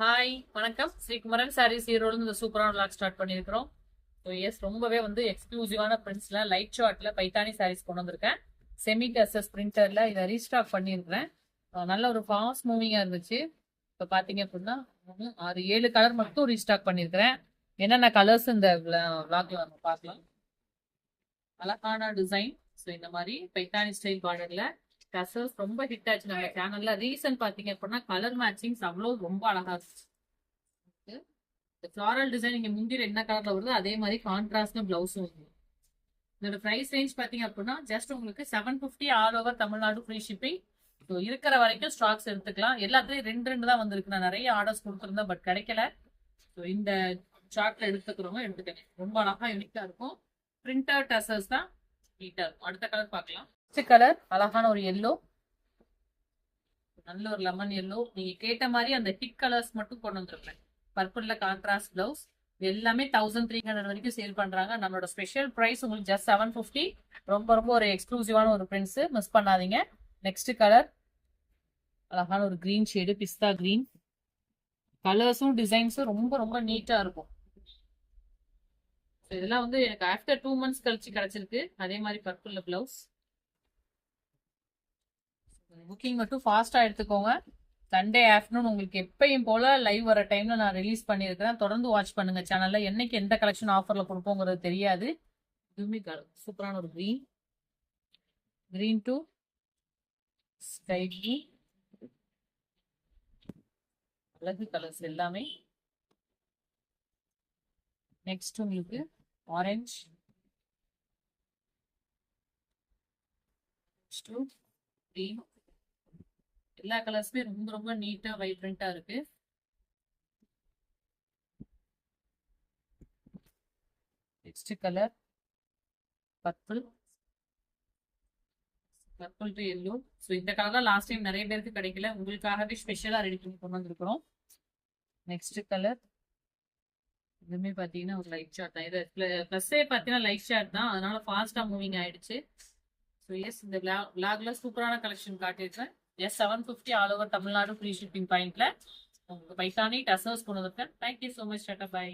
Hi வணக்கம். ஸ்ரீகுமரன் சாரீஸ் ஈரோடு இந்த சூப்பரான vlog ஸ்டார்ட் பண்ணியிருக்கிறோம். ஸோ எஸ் ரொம்பவே வந்து எக்ஸ்க்ளூசிவான பிரிண்ட்ஸ்ல லைட் ஷார்ட்ல பைத்தானி சாரீஸ் கொண்டு வந்திருக்கேன். செமி டசஸ் பிரிண்டர்ல இதை ரீஸ்டாக் பண்ணியிருக்கிறேன். நல்ல ஒரு ஃபாஸ்ட் மூவிங்கா இருந்துச்சு. இப்போ பார்த்தீங்க அப்படின்னா 6-7 கலர் மட்டும் ரீஸ்டாக் பண்ணியிருக்கிறேன். என்னென்ன கலர்ஸ் இந்த vlogல நம்ம பார்க்கலாம். அழகான டிசைன். ஸோ இந்த மாதிரி பைத்தானி ஸ்டைல் பார்டர்ல டசல்ஸ் ரொம்ப ஹிட் ஆச்சு நம்ம சேனல்ல. ரீசன் பாத்தீங்க அப்படின்னா கலர் மேட்சிங்ஸ் அவ்வளோ ரொம்ப அழகா இருந்துச்சு. இந்த ஃபிளாரல் டிசைன் இங்க முந்திர என்ன கலர்ல வருது அதே மாதிரி கான்ட்ராஸ்ட்ல பிளவுஸும் வருது. இதோட பிரைஸ் ரேஞ்ச் பாத்தீங்க அப்படின்னா ஜஸ்ட் உங்களுக்கு 750 all over Tamil Nadu free shipping. So இருக்கிற வரைக்கும் ஸ்டாக்ஸ் எடுத்துக்கலாம். எல்லாத்துலயும் ரெண்டு தான் வந்திருக்கு. நான் நிறைய ஆர்டர்ஸ் கொடுத்துருந்தேன் பட் கிடைக்கல. ஸோ இந்த சார்ட்ல எடுத்துக்கிறவங்க எடுத்துக்கணும். ரொம்ப அழகா யூனிக்கா இருக்கும். பிரிண்டர் டசல்ஸ் தான் நீட்டா இருக்கும். அடுத்த கலர் பார்க்கலாம். கலர் அழகான ஒரு எல்லோ, நல்ல ஒரு லெமன் எல்லோ. நீங்க கேட்ட மாதிரி அந்த ஹிட் கலர்ஸ் மட்டும் கொண்டு வந்திருப்பேன். பர்பிள்ல கான்ட்ராஸ்ட் பிளவுஸ். எல்லாமே 1300 வரைக்கும் சேல் பண்றாங்க. நம்மளோட ஸ்பெஷல் பிரைஸ் உங்களுக்கு ஜஸ்ட் 750. ரொம்ப ரொம்ப ஒரு எக்ஸ்க்ளூசிவான ஒரு பிரிண்ட்ஸ், மிஸ் பண்ணாதீங்க. நெக்ஸ்ட் கலர் அழகான ஒரு கிரீன் ஷேடு, பிஸ்தா கிரீன். கலர்ஸும் டிசைன்ஸும் ரொம்ப ரொம்ப நீட்டா இருக்கும். இதெல்லாம் வந்து எனக்கு ஆஃப்டர் 2 months கழிச்சு கிடைச்சிருக்கு. அதே மாதிரி பர்பிள்ல பிளவுஸ். புக்கிங் மட்டும் ஃபாஸ்டா எடுத்துக்கோங்க. சண்டே ஆஃப்டர்நூன் உங்களுக்கு எப்பயும் போல லைவ் வர டைம்ல நான் ரிலீஸ் பண்ணியிருக்கிறேன். தொடர்ந்து வாட்ச் பண்ணுங்க சேனல்ல. என்னைக்கு எந்த கலெக்ஷன் ஆஃபர்ல கொடுப்போங்கிறது தெரியாது. இதுவுமே சூப்பரான ஒரு green, green to sky blue. அழகு கலர்ஸ் எல்லாமே. நெக்ஸ்ட் உங்களுக்கு ஆரஞ்சு, கிரீன். எல்லா கலர்ஸுமே ரொம்ப ரொம்ப நீட்டா வைப்ரண்டா இருக்கு. Next colour purple, purple to yellow. So இந்த கலர் தான் லாஸ்ட் டைம் நிறைய பேருக்கு கிடைக்கல. உங்களுக்காகவே ஸ்பெஷலா ரெடி பண்ணி கொண்டு வந்திருக்கிறோம். நெக்ஸ்ட் கலர் இதுவுமே பார்த்தீங்கன்னா ஒரு லைட் ஷார்ட் தான். இது ப்ளஸ்ஸே பார்த்தீங்கன்னா லைட் ஷார்ட் தான், அதனால ஃபாஸ்டா மூவிங் ஆயிடுச்சு. ஸோ எஸ் இந்த விளாக்ல சூப்பரான கலெக்ஷன் காட்டியிருக்கேன். எஸ் 750 all over Tamil Nadu free shipping பாயிண்ட்ல உங்களுக்கு பைத்தானி டசர்ஸ் கொண்டு வந்திருக்கேன். Thank you so much. டாடா பை.